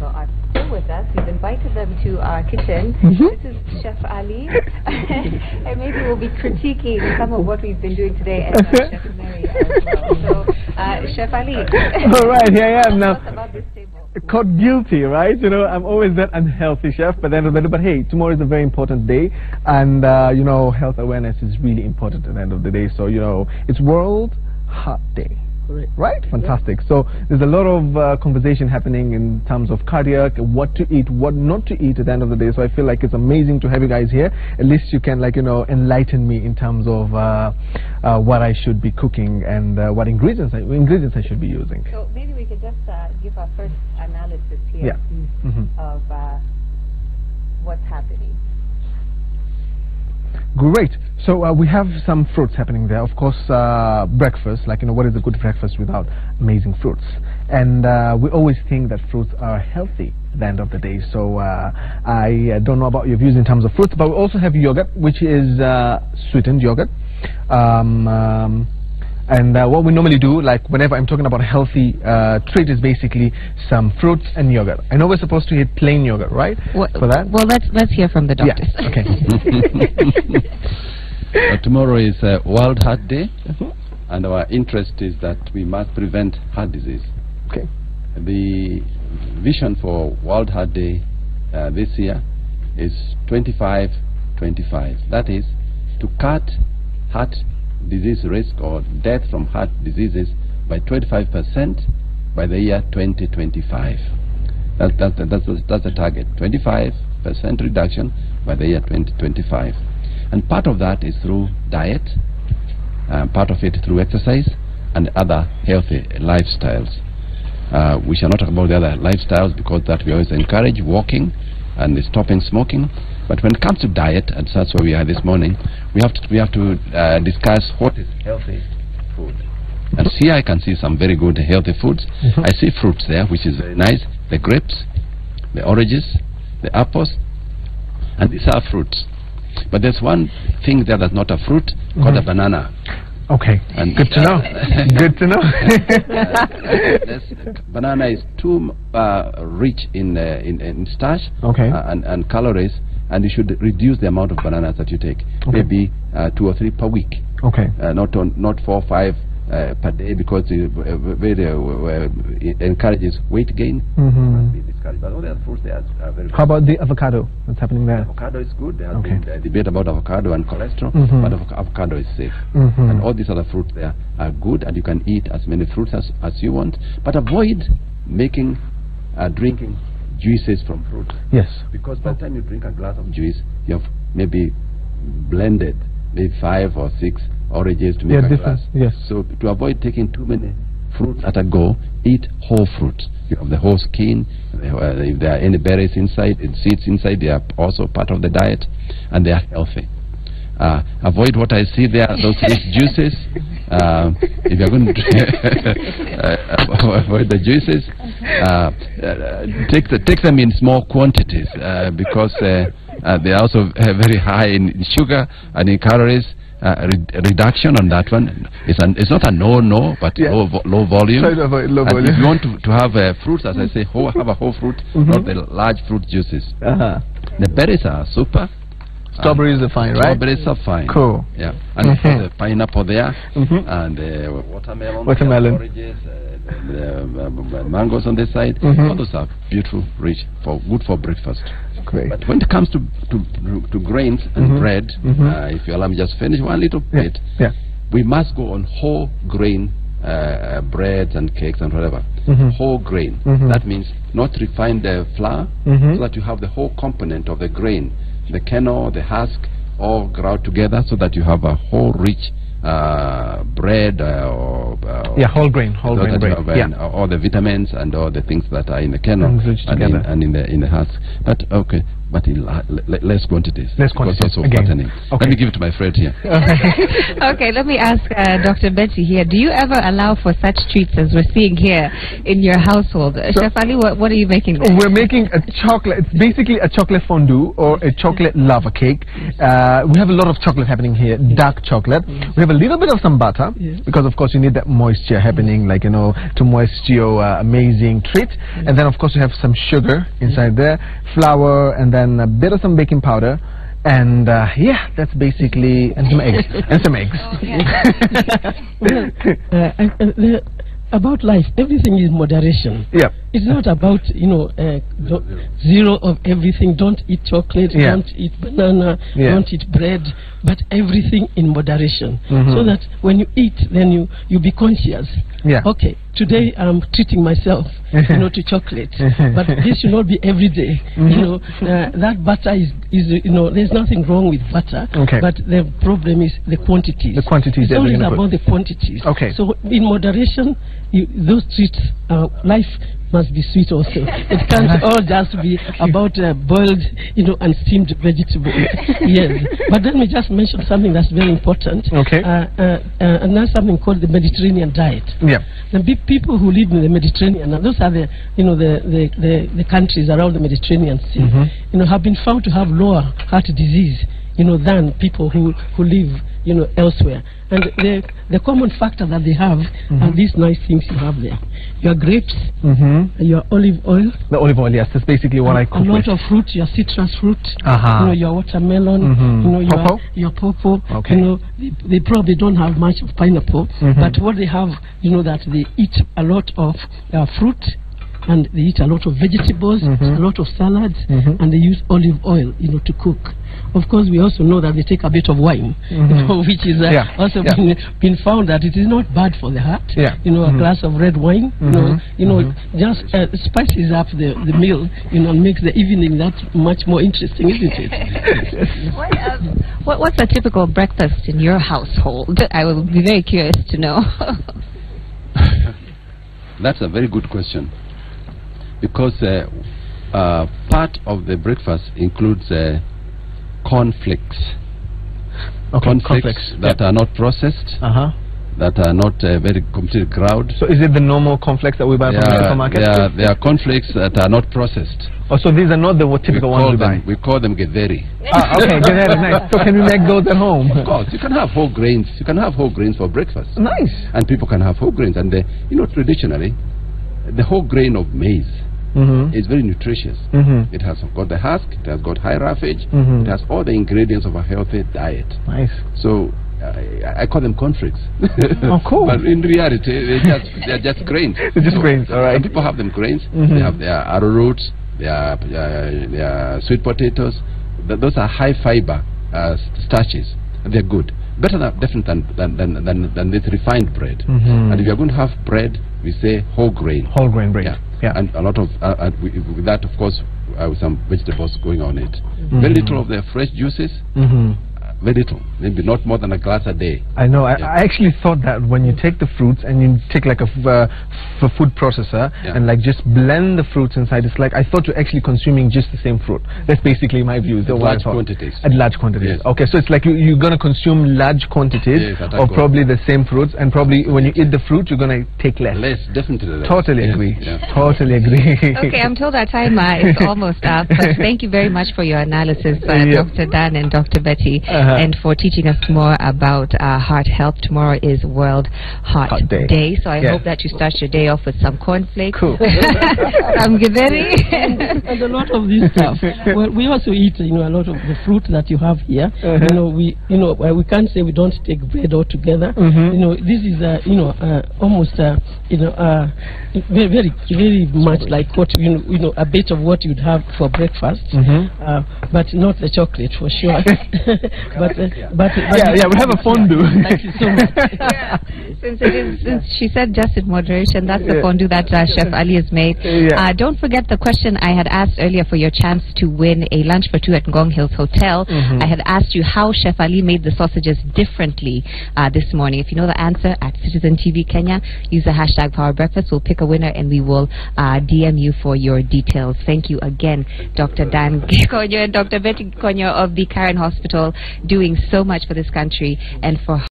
also are still with us. We've invited them to our kitchen. This is Chef Ali. And maybe we'll be critiquing some of what we've been doing today, and Chef Mary as well. So, Chef Ali. All right, here I am now. Tell us about this table. Caught guilty, right? You know, I'm always that unhealthy chef, but then, but hey, tomorrow is a very important day, and you know, health awareness is really important at the end of the day. So, you know, it's World Heart Day. Right? Fantastic. So there's a lot of conversation happening in terms of cardiac, what to eat, what not to eat at the end of the day. So I feel like it's amazing to have you guys here. At least you can, like, you know, enlighten me in terms of what I should be cooking and what ingredients I should be using. So maybe we could just give our first analysis here of what's happening. Great. So we have some fruits happening there. Of course, breakfast, like, you know, what is a good breakfast without amazing fruits? And we always think that fruits are healthy at the end of the day. So I don't know about your views in terms of fruits, but we also have yogurt, which is sweetened yogurt. And what we normally do, like whenever I'm talking about a healthy treat, is basically some fruits and yogurt. I know we're supposed to eat plain yogurt, right? For that? Well, let's hear from the doctors. Yeah. Okay. Tomorrow is World Heart Day, and our interest is that we must prevent heart disease. Okay. The vision for World Heart Day this year is 25-25. That is to cut heart disease risk or death from heart diseases by 25% by the year 2025. That's the target. 25% reduction by the year 2025. And part of that is through diet, part of it through exercise and other healthy lifestyles. We shall not talk about the other lifestyles because that we always encourage walking and stopping smoking. But when it comes to diet, and that's where we are this morning, we have to discuss what is healthy food. And here I can see some very good healthy foods. I see fruits there, which is very nice. The grapes, the oranges, the apples, and these are fruits. But there's one thing there that's not a fruit, called a banana. Okay, and good to know. Good to know. Banana is too rich in starch and calories, and you should reduce the amount of bananas that you take. Maybe 2 or 3 per week. Okay. Not 4 or 5 per day, because it encourages weight gain. But all the other fruits, they are very good. How about the avocado? What's happening there? Avocado is good. There has been a debate about avocado and cholesterol, but avocado is safe. And all these other fruits there are good, and you can eat as many fruits as you want. But avoid drinking juices from fruit. Yes. Because by the time you drink a glass of juice, you have maybe blended maybe 5 or 6 oranges to make a glass. Yes. So to avoid taking too many fruits at a go, eat whole fruits. You have the whole skin. If there are any berries inside and seeds inside, they are also part of the diet, and they are healthy. Avoid what I see there, those juices. If you're going to avoid the juices, take them in small quantities, because they are also very high in sugar and in calories. Reduction on that one. It's not a no, but low volume. Low volume. If you want to have fruits, as I say, have a whole fruit, not the large fruit juices. The berries are super. Strawberries are fine, right? Strawberries are fine. Cool. Yeah. And the pineapple there, and the watermelon. Oranges, the mangoes on this side. All those are beautiful, rich, good for breakfast. Great. But when it comes to grains and bread, if you allow me just finish one little bit, we must go on whole grain breads and cakes and whatever. Whole grain. That means not refined flour, so that you have the whole component of the grain, the kernel, the husk, all ground together, so that you have a whole rich bread whole grain bread. All the vitamins and all the things that are in the kernel and in the husk. But but in less quantities. Less quantities, Also again. fattening. Okay. Let me give it to my friend here. Okay, let me ask Dr. Betty here. Do you ever allow for such treats as we're seeing here in your household? Chef Ali, what are you making there? We're making a chocolate. It's basically a chocolate fondue or a chocolate lava cake. We have a lot of chocolate happening here, dark chocolate. We have a little bit of some butter because, of course, you need that moisture happening, like, you know, to moisture your amazing treat. And then, of course, we have some sugar inside there, flour, and then a bit of some baking powder. And yeah, that's basically, and some eggs. And some eggs. About life, everything is moderation. Yeah. It's not about, you know, zero of everything. Don't eat chocolate, don't eat banana, don't eat bread, but everything in moderation. So that when you eat, then you be conscious. Yeah. Okay, today I'm treating myself, you know, to chocolate, but this should not be every day. You know, that butter is, you know, there's nothing wrong with butter, but the problem is the quantities. The quantities. It's always about the quantities. Okay. So in moderation, those treats, life must be sweet also. It can't all just be about boiled, you know, and steamed vegetables. Yes. But let me just mention something that's very important. Okay. And that's something called the Mediterranean diet. Yeah. The big people who live in the Mediterranean, and those are the, you know, the countries around the Mediterranean Sea, you know, have been found to have lower heart disease, you know, than people who live, you know, elsewhere. And the common factor that they have are these nice things you have there. Your grapes, your olive oil. The olive oil, yes, that's basically what I cook with. A lot with. of fruit, your citrus fruit, you know, your watermelon, you know, your pawpaw. Okay. You know, they probably don't have much of pineapple, but what they have, you know, that they eat a lot of fruit, and they eat a lot of vegetables, a lot of salads, and they use olive oil, you know, to cook. Of course, we also know that they take a bit of wine, you know, which is also been found that it is not bad for the heart. You know, a glass of red wine, you know, just spices up the meal, you know, and makes the evening that much more interesting, isn't it? What's a typical breakfast in your household? I will be very curious to know. That's a very good question. Because part of the breakfast includes cornflakes. Cornflakes that are not processed, that are not very completely ground. So is it the normal cornflakes that we buy from the supermarket? They are cornflakes that are not processed. Oh, so these are not the typical ones we buy? We call them getheri. Okay, getheri is nice. So can we make those at home? Of course, you can have whole grains. You can have whole grains for breakfast. Nice. And people can have whole grains. And you know, traditionally, the whole grain of maize is very nutritious. It has got the husk, it has got high roughage, it has all the ingredients of a healthy diet. Nice. So I call them cornflakes. Oh, cool. But in reality, they're just grains. They're just grains, all right. Some people have them grains. They have their arrowroots, their sweet potatoes. Those are high fiber starches. They're good. Better definitely than this refined bread. And if you're going to have bread, we say whole grain. Whole grain bread. Yeah. And a lot of with that, of course, with some vegetables going on it. Very little of the fresh juices. Very little, maybe not more than a glass a day. I know. I actually thought that when you take the fruits and you take like a food processor and like just blend the fruits inside, it's like I thought you're actually consuming just the same fruit. That's basically my view. At large quantities. At large quantities. Yes. Okay, so it's like you're gonna consume large quantities of probably the same fruits, and probably when you eat the fruit, you're gonna take less. Less, definitely less. Totally agree. Totally agree. Okay, I'm told our time is almost up, but thank you very much for your analysis, Dr. Dan and Dr. Betty. And for teaching us more about heart health. Tomorrow is World Heart Day, so I hope that you start your day off with some cornflakes, some githeri, and a lot of this stuff. Well, we also eat, you know, a lot of the fruit that you have here. You know, we can't say we don't take bread altogether. You know, this is you know, almost you know, very much like what you know, a bit of what you'd have for breakfast, but not the chocolate for sure. But we have a fondue. Thank you so much. Since she said just in moderation, that's the fondue that Chef Ali has made. Don't forget the question I had asked asked earlier for your chance to win a lunch for two at Ngong Hills Hotel. I had asked you how Chef Ali made the sausages differently this morning. If you know the answer, at Citizen TV Kenya, use the hashtag Power Breakfast. We'll pick a winner and we will DM you for your details. Thank you again, Dr. Dan Konyo and Dr. Betty Konyo of the Karen Hospital, doing so much for this country and for